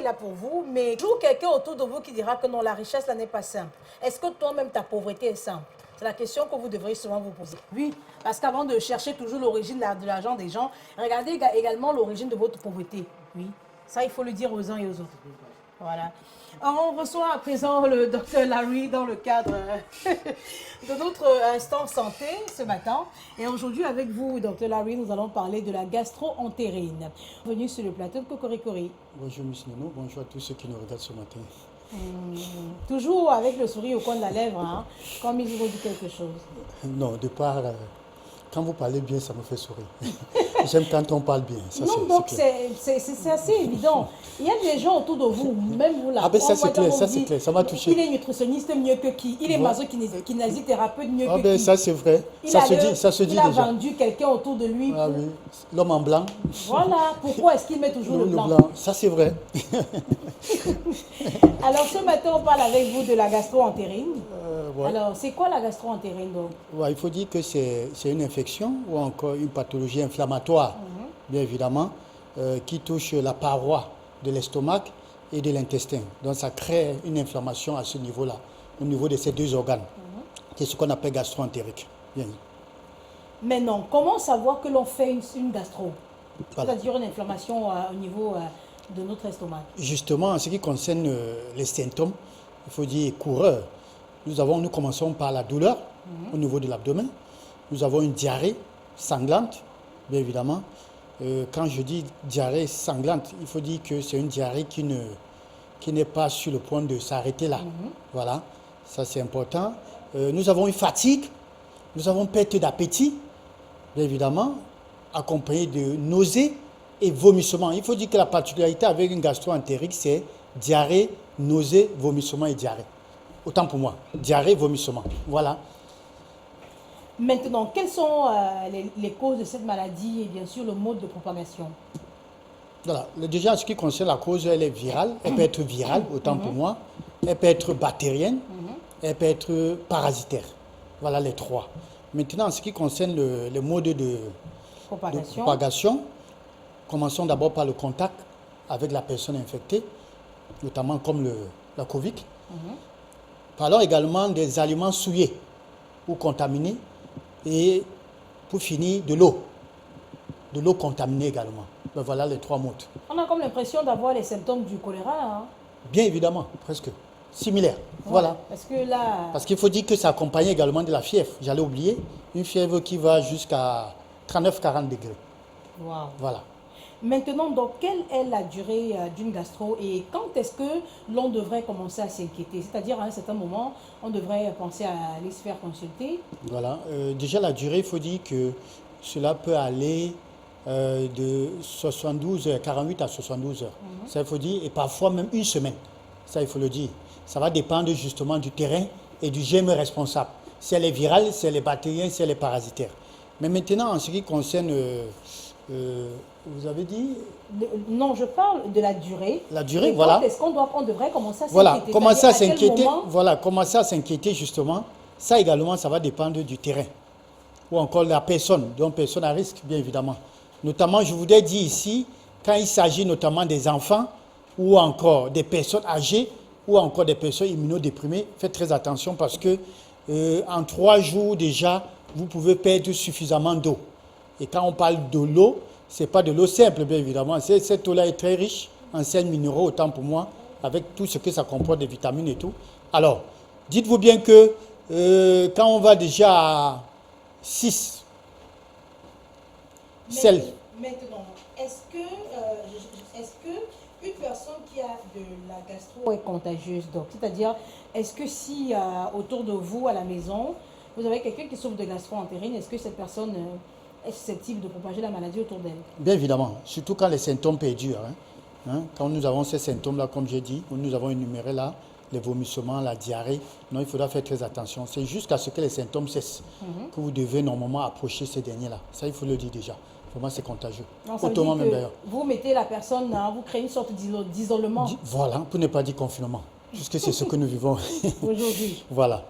là pour vous, mais toujours quelqu'un autour de vous qui dira que non, la richesse, là, n'est pas simple. Est-ce que toi-même, ta pauvreté est simple? C'est la question que vous devriez souvent vous poser. Oui, parce qu'avant de chercher toujours l'origine de l'argent des gens, regardez également l'origine de votre pauvreté. Oui, ça, il faut le dire aux uns et aux autres. Voilà. Alors, on reçoit à présent le docteur Larry dans le cadre de notre instant santé ce matin. Et aujourd'hui, avec vous, docteur Larry, nous allons parler de la gastro-entérine. Bienvenue sur le plateau de Cocoricorie. Bonjour, Miss Nono. Bonjour à tous ceux qui nous regardent ce matin. Toujours avec le sourire au coin de la lèvre, hein, comme ils vous dit quelque chose. Non, de part, quand vous parlez bien, ça me fait sourire. J'aime quand on parle bien. Ça, non, donc c'est assez évident. Il y a des gens autour de vous, même vous là. Ah ben ça c'est clair, ça m'a touché. Il est nutritionniste mieux que qui? Il est maso-kinésithérapeute mieux que qui? Ah ben ça c'est vrai, ça se dit déjà. Il a vendu quelqu'un autour de lui. Ah oui, l'homme en blanc. Voilà, pourquoi est-ce qu'il met toujours le blanc? Ça c'est vrai. Alors ce matin, on parle avec vous de la gastro-entérine. Ouais. Alors, c'est quoi la gastro-entérine donc? Ouais, il faut dire que c'est une infection ou encore une pathologie inflammatoire, bien évidemment, qui touche la paroi de l'estomac et de l'intestin. Donc ça crée une inflammation à ce niveau-là, au niveau de ces deux organes, qui est ce qu'on appelle gastro-entérique. Bien. Maintenant, comment savoir que l'on fait une gastro? Voilà. C'est-à-dire une inflammation au niveau de notre estomac. Justement, en ce qui concerne les symptômes, il faut dire coureurs. Nous commençons par la douleur au niveau de l'abdomen. Nous avons une diarrhée sanglante, bien évidemment. Quand je dis diarrhée sanglante, il faut dire que c'est une diarrhée qui n'est pas sur le point de s'arrêter là. Voilà, ça c'est important. Nous avons une fatigue, nous avons perte d'appétit, bien évidemment, accompagnée de nausées et vomissements. Il faut dire que la particularité avec une gastro-entérite, c'est diarrhée, nausées, vomissements et diarrhée. Autant pour moi, diarrhée, vomissement. Voilà. Maintenant, quelles sont les causes de cette maladie et bien sûr le mode de propagation? Voilà. Déjà, en ce qui concerne la cause, elle est virale. Elle peut être virale, autant pour moi. Elle peut être bactérienne. Elle peut être parasitaire. Voilà les trois. Maintenant, en ce qui concerne le mode de propagation, commençons d'abord par le contact avec la personne infectée, notamment comme la Covid. Parlons également des aliments souillés ou contaminés et pour finir de l'eau contaminée également. Ben voilà les trois modes. On a comme l'impression d'avoir les symptômes du choléra. Hein? Bien évidemment, presque similaire. Ouais, voilà. Parce qu'il faut dire que ça accompagne également de la fièvre. J'allais oublier, une fièvre qui va jusqu'à 39-40 degrés. Wow. Voilà. Maintenant, donc, quelle est la durée d'une gastro et quand est-ce que l'on devrait commencer à s'inquiéter? C'est-à-dire, à un certain moment, on devrait penser à aller se faire consulter? Voilà. Déjà, la durée, il faut dire que cela peut aller de 72 heures, 48 à 72 heures. Ça, il faut dire, et parfois même une semaine. Ça, il faut le dire. Ça va dépendre justement du terrain et du germe responsable. Si elle est virale, si elle est bactérienne, si elle est parasitaire. Mais maintenant, en ce qui concerne... vous avez dit Non, je parle de la durée. La durée, voilà. Est-ce qu'on devrait commencer à s'inquiéter? Voilà, commencer à s'inquiéter. Voilà, commencer à s'inquiéter justement. Ça également, ça va dépendre du terrain ou encore de la personne, donc personne à risque, bien évidemment. Notamment, je voudrais dire ici, quand il s'agit notamment des enfants ou encore des personnes âgées ou encore des personnes immunodéprimées, faites très attention parce que en 3 jours déjà, vous pouvez perdre suffisamment d'eau. Et quand on parle de l'eau, ce n'est pas de l'eau simple, bien évidemment. Cette eau-là est très riche en sels minéraux, autant pour moi, avec tout ce que ça comporte, des vitamines et tout. Alors, dites-vous bien que quand on va déjà à 6 sels... Maintenant, est-ce que une personne qui a de la gastro est contagieuse? Donc, c'est-à-dire, est-ce que si autour de vous, à la maison, vous avez quelqu'un qui souffre de gastro-entérine, est-ce que cette personne... est susceptible de propager la maladie autour d'elle? Bien évidemment, surtout quand les symptômes perdurent. Quand nous avons ces symptômes-là, comme j'ai dit, nous avons énuméré là, les vomissements, la diarrhée, non, il faudra faire très attention. C'est jusqu'à ce que les symptômes cessent que vous devez normalement approcher ces derniers-là. Ça, il faut le dire déjà. Vraiment, c'est contagieux. Autrement même d'ailleurs. Vous mettez la personne, vous créez une sorte d'isolement. Voilà, pour ne pas dire confinement, puisque c'est ce que nous vivons aujourd'hui. Voilà.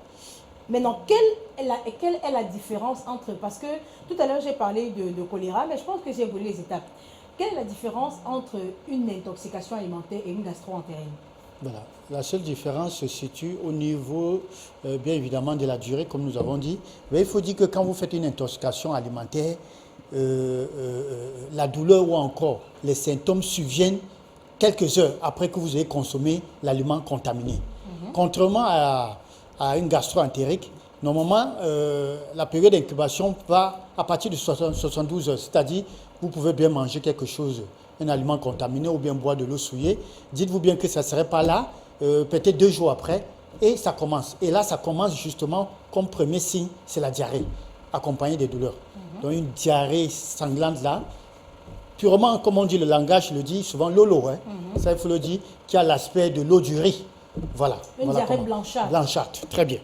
Maintenant, quelle est la différence entre... Parce que tout à l'heure, j'ai parlé de choléra, mais je pense que j'ai volé les étapes. quelle est la différence entre une intoxication alimentaire et une gastro-entérine? Voilà. La seule différence se situe au niveau, bien évidemment, de la durée, comme nous avons dit. Mais il faut dire que quand vous faites une intoxication alimentaire, la douleur ou encore les symptômes surviennent quelques heures après que vous ayez consommé l'aliment contaminé. Contrairement à une gastro-entérique, normalement, la période d'incubation va à partir de 72 heures, c'est-à-dire vous pouvez bien manger quelque chose, un aliment contaminé ou bien boire de l'eau souillée. Dites-vous bien que ça ne serait pas là, peut-être 2 jours après, et ça commence. Et là, ça commence justement comme premier signe, c'est la diarrhée, accompagnée des douleurs. Donc une diarrhée sanglante là, purement, comme on dit, le langage le dit souvent, lolo, hein. Ça il faut le dire, qui a l'aspect de l'eau du riz. Voilà. Une diarrhée blanchâtre. Blanchâtre, très bien.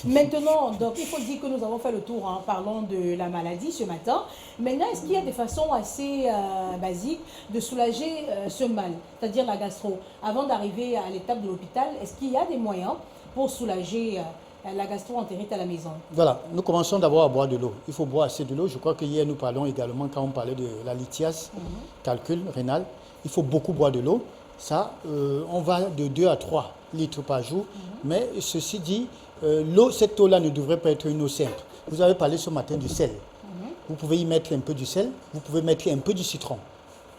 Maintenant, donc, il faut dire que nous avons fait le tour en parlant de la maladie ce matin. Maintenant, est-ce qu'il y a des façons assez basiques de soulager ce mal, c'est-à-dire la gastro? Avant d'arriver à l'étape de l'hôpital, est-ce qu'il y a des moyens pour soulager la gastro-entérite à la maison? Voilà, nous commençons d'abord à boire de l'eau. Il faut boire assez de l'eau. Je crois que hier, nous parlons également, quand on parlait de la lithiase, calcul rénal, il faut beaucoup boire de l'eau. Ça, on va de 2 à 3 litres par jour. Mais ceci dit, cette eau-là ne devrait pas être une eau simple. Vous avez parlé ce matin du sel. Vous pouvez y mettre un peu du sel, vous pouvez mettre un peu du citron.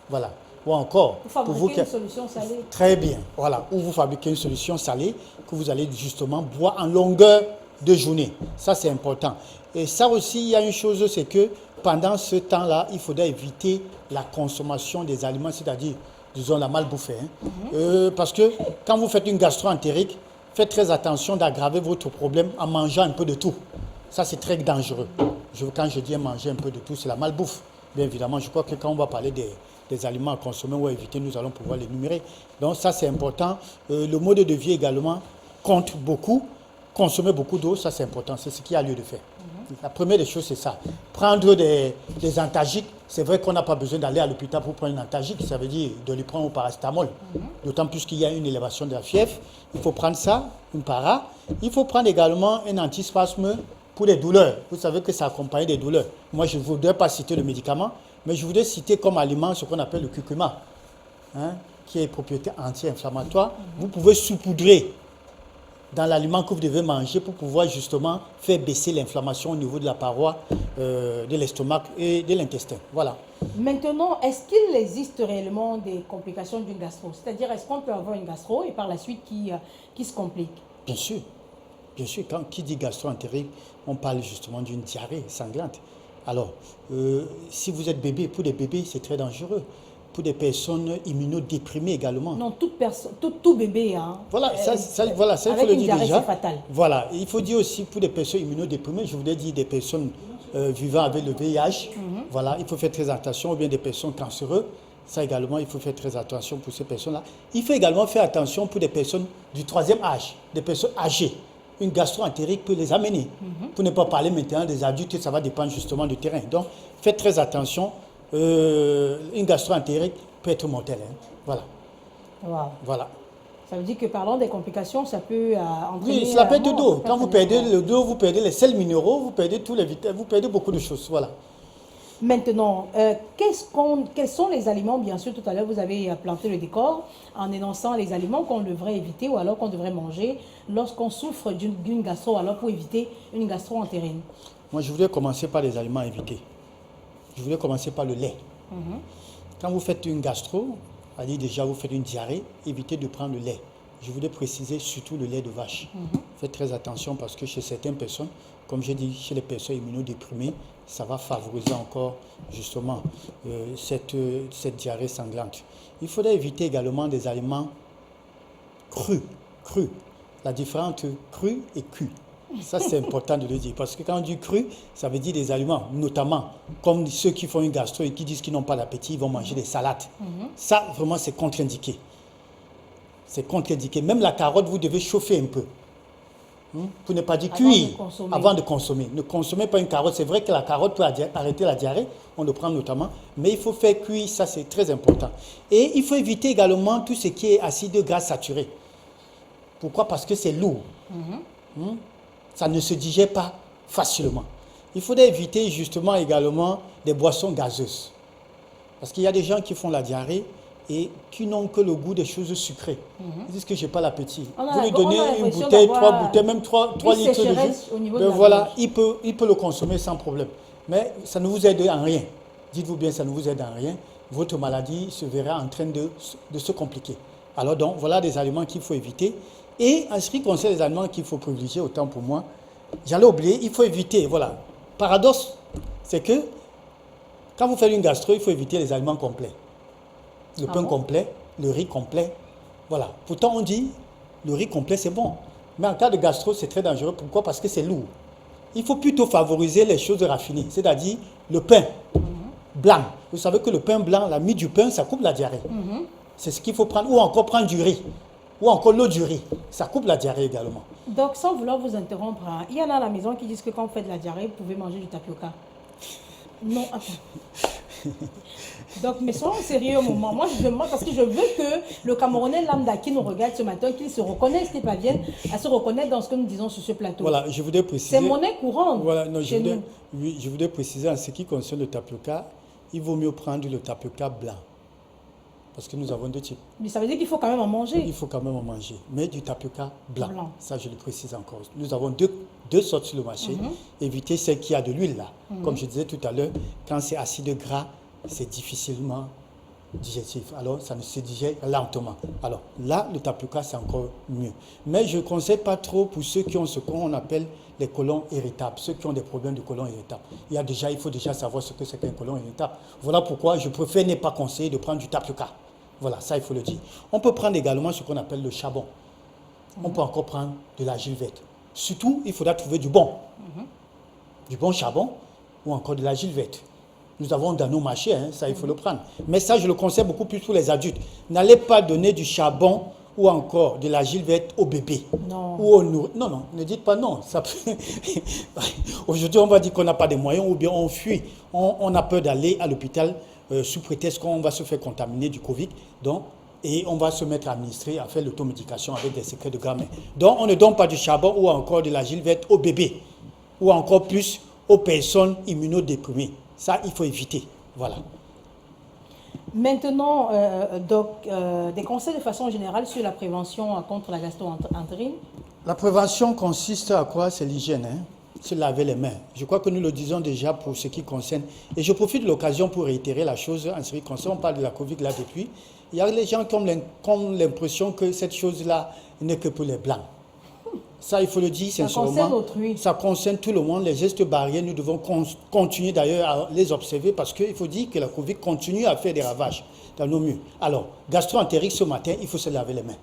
Voilà. Ou encore, vous fabriquez une solution salée. Très bien. Voilà. Ou vous fabriquez une solution salée que vous allez justement boire en longueur de journée. Ça, c'est important. Et ça aussi, il y a une chose, c'est que pendant ce temps-là, il faudrait éviter la consommation des aliments, c'est-à-dire, disons, la malbouffe. Parce que quand vous faites une gastro-entérique, faites très attention d'aggraver votre problème en mangeant un peu de tout. Ça, c'est très dangereux. Quand je dis manger un peu de tout, c'est la malbouffe. Bien évidemment, je crois que quand on va parler des aliments à consommer ou à éviter, nous allons pouvoir les numérer. Donc ça, c'est important. Le mode de vie également compte beaucoup. Consommer beaucoup d'eau, ça, c'est important. C'est ce qu'il y a lieu de faire. La première des choses, c'est ça. Prendre des antalgiques. C'est vrai qu'on n'a pas besoin d'aller à l'hôpital pour prendre une antalgique. Ça veut dire de lui prendre au paracétamol. D'autant plus qu'il y a une élévation de la fièvre. Il faut prendre ça, une para. Il faut prendre également un antispasme pour les douleurs. Vous savez que ça accompagne des douleurs. Moi, je ne voudrais pas citer le médicament, mais je voudrais citer comme aliment ce qu'on appelle le curcuma, qui est propriété anti-inflammatoire. Vous pouvez saupoudrer dans l'aliment que vous devez manger pour pouvoir justement faire baisser l'inflammation au niveau de la paroi de l'estomac et de l'intestin. Voilà. Maintenant, est-ce qu'il existe réellement des complications d'une gastro? C'est-à-dire, est-ce qu'on peut avoir une gastro et par la suite qui se complique? Bien sûr. Bien sûr, qui dit gastro-entérique, on parle justement d'une diarrhée sanglante. Alors, si vous êtes bébé, pour des bébés, c'est très dangereux. Pour des personnes immunodéprimées également. Non, toute personne, tout bébé. Hein, voilà, ça il faut le dire déjà. Fatal. Voilà, il faut dire aussi pour des personnes immunodéprimées, je voudrais dire des personnes vivant avec le VIH. Voilà, il faut faire très attention, ou bien des personnes cancéreuses. Ça également, il faut faire très attention pour ces personnes-là. Il faut également faire attention pour des personnes du 3e âge, des personnes âgées. Une gastro-entérique peut les amener. Pour ne pas parler maintenant des adultes, ça va dépendre justement du terrain. Donc, faites très attention. Une gastro-entérique peut être mortelle. Voilà. Wow. Voilà. Ça veut dire que parlant des complications, ça peut entraîner... Oui, cela peut être de dos. Quand vous perdez le dos, vous perdez les sels minéraux, vous perdez tous les vitamines, vous perdez beaucoup de choses. Voilà. Maintenant, quels sont les aliments, bien sûr, tout à l'heure, vous avez planté le décor en énonçant les aliments qu'on devrait éviter ou alors qu'on devrait manger lorsqu'on souffre d'une gastro, alors pour éviter une gastro-entérine. Moi, je voudrais commencer par les aliments à éviter. Je voulais commencer par le lait. Quand vous faites une gastro, c'est-à-dire déjà vous faites une diarrhée, évitez de prendre le lait. Je voulais préciser surtout le lait de vache. Faites très attention parce que chez certaines personnes, comme j'ai dit, chez les personnes immunodéprimées, ça va favoriser encore justement cette diarrhée sanglante. Il faudrait éviter également des aliments crus. La différence entre cru et cuit. Ça, c'est important de le dire. Parce que quand on dit cru, ça veut dire des aliments, notamment comme ceux qui font une gastro et qui disent qu'ils n'ont pas d'appétit, ils vont manger des salades. Ça, vraiment, c'est contre-indiqué. C'est contre-indiqué. Même la carotte, vous devez chauffer un peu. Pour ne pas dire cuire avant de consommer. Ne consommez pas une carotte. C'est vrai que la carotte peut arrêter la diarrhée, on le prend notamment, mais il faut faire cuire, ça c'est très important. Et il faut éviter également tout ce qui est acide gras saturé. Pourquoi? Parce que c'est lourd. Ça ne se digère pas facilement. Il faudrait éviter justement également des boissons gazeuses. Parce qu'il y a des gens qui font la diarrhée et qui n'ont que le goût des choses sucrées. Ils disent que je n'ai pas l'appétit. Vous lui donnez une bouteille, 3 bouteilles, même 3 litres de jus. Ben voilà, il peut le consommer sans problème. Mais ça ne vous aide en rien. Dites-vous bien, ça ne vous aide en rien. Votre maladie se verra en train de se compliquer. Alors donc, voilà des aliments qu'il faut éviter. Et en ce qui concerne les aliments qu'il faut privilégier, autant pour moi, j'allais oublier, il faut éviter, voilà. Paradoxe, c'est que quand vous faites une gastro, il faut éviter les aliments complets. Le pain complet, le riz complet, voilà. Pourtant, on dit, le riz complet, c'est bon. Mais en cas de gastro, c'est très dangereux. Pourquoi? Parce que c'est lourd. Il faut plutôt favoriser les choses raffinées, c'est-à-dire le pain blanc. Vous savez que le pain blanc, la mie du pain, ça coupe la diarrhée. C'est ce qu'il faut prendre. Ou encore prendre du riz. Ou encore l'eau du riz. Ça coupe la diarrhée également. Donc, sans vouloir vous interrompre, il y en a à la maison qui disent que quand vous faites de la diarrhée, vous pouvez manger du tapioca. Non, attends. Donc, mais soyons sérieux au moment. Moi, je demande parce que je veux que le Camerounais lambda qui nous regarde ce matin, qu'il se reconnaisse, qu'il parvienne à se reconnaître dans ce que nous disons sur ce plateau. Voilà, je voudrais préciser. C'est monnaie courante. Voilà, non, je voudrais préciser en ce qui concerne le tapioca, il vaut mieux prendre le tapioca blanc. Parce que nous avons deux types. Mais ça veut dire qu'il faut quand même en manger. Il faut quand même en manger. Mais du tapioca blanc. Ça, je le précise encore. Nous avons deux sortes sur le marché. Évitez celle qui a de l'huile là. Comme je disais tout à l'heure, quand c'est acide gras, c'est difficilement digestif. Alors, ça ne se digère lentement. Alors, là, le tapioca, c'est encore mieux. Mais je ne conseille pas trop pour ceux qui ont ce qu'on appelle les côlons irritables, ceux qui ont des problèmes de côlon irritable. Il faut déjà savoir ce que c'est qu'un côlon irritable. Voilà pourquoi je préfère ne pas conseiller de prendre du tapioca. Voilà, ça, il faut le dire. On peut prendre également ce qu'on appelle le charbon. On peut encore prendre de l'argile verte. Surtout, il faudra trouver du bon. Du bon charbon ou encore de l'argile verte. Nous avons dans nos marchés, ça, il faut le prendre. Mais ça, je le conseille beaucoup plus pour les adultes. N'allez pas donner du charbon ou encore de l'argile verte au bébé. Non. Ou au nourri. Non, non, ne dites pas non. Aujourd'hui, on va dire qu'on n'a pas de moyens ou bien on fuit. On a peur d'aller à l'hôpital sous prétexte qu'on va se faire contaminer du Covid. Et on va se mettre à administrer, à faire l'automédication avec des secrets de grand-mère. Donc, on ne donne pas du charbon ou encore de l'argile verte au bébé. Ou encore plus aux personnes immunodéprimées. Ça, il faut éviter. Voilà. Maintenant, des conseils de façon générale sur la prévention contre la gastro-entérine. La prévention consiste à quoi? C'est l'hygiène, se laver les mains. Je crois que nous le disons déjà pour ce qui concerne. Et je profite de l'occasion pour réitérer la chose en ce qui concerne. On parle de la Covid là depuis. Il y a les gens qui ont l'impression que cette chose-là n'est que pour les Blancs. Ça, il faut le dire sincèrement. Ça concerne autrui. Ça concerne tout le monde. Les gestes barrières, nous devons continuer d'ailleurs à les observer parce qu'il faut dire que la Covid continue à faire des ravages dans nos murs. Alors, gastro-entérite ce matin, il faut se laver les mains.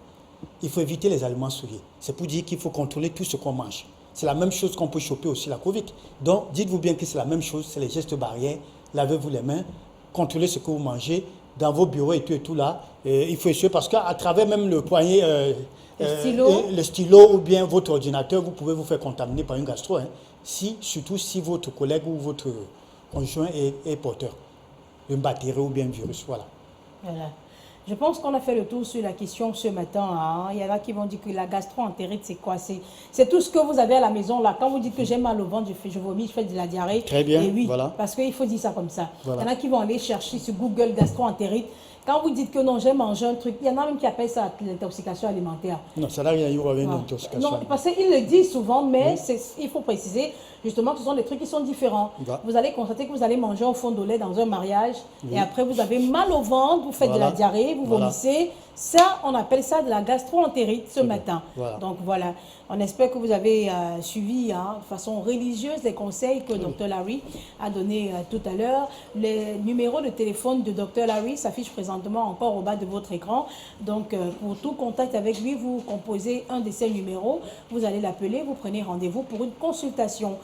Il faut éviter les aliments souillés. C'est pour dire qu'il faut contrôler tout ce qu'on mange. C'est la même chose qu'on peut choper aussi la Covid. Donc, dites-vous bien que c'est la même chose. C'est les gestes barrières. Lavez-vous les mains. Contrôlez ce que vous mangez. Dans vos bureaux et tout là, il faut essayer parce qu'à travers même le poignet, le stylo ou bien votre ordinateur, vous pouvez vous faire contaminer par une gastro. Surtout si votre collègue ou votre conjoint est porteur d'une bactérie ou bien un virus. Voilà. Je pense qu'on a fait le tour sur la question ce matin. Il y en a qui vont dire que la gastro-entérite, c'est quoi? C'est tout ce que vous avez à la maison là. Quand vous dites que j'ai mal au ventre, je vomis, je fais de la diarrhée. Très bien, et oui, voilà. Parce qu'il faut dire ça comme ça. Voilà. Il y en a qui vont aller chercher sur Google gastro-entérite. Quand vous dites que non, j'ai mangé un truc, il y en a même qui appellent ça l'intoxication alimentaire. Non, ça n'a rien à voir avec une intoxication. Non, parce qu'ils le disent souvent, mais il faut préciser justement que ce sont des trucs qui sont différents. Vous allez constater que vous allez manger un fond de lait dans un mariage et après vous avez mal au ventre, vous faites de la diarrhée, vous vomissez. Ça, on appelle ça de la gastro-entérite ce matin. Donc voilà, on espère que vous avez suivi de façon religieuse les conseils que Dr Larry a donnés tout à l'heure. Les numéros de téléphone de Dr Larry s'affichent présentement encore au bas de votre écran. Donc pour tout contact avec lui, vous composez un de ces numéros, vous allez l'appeler, vous prenez rendez-vous pour une consultation.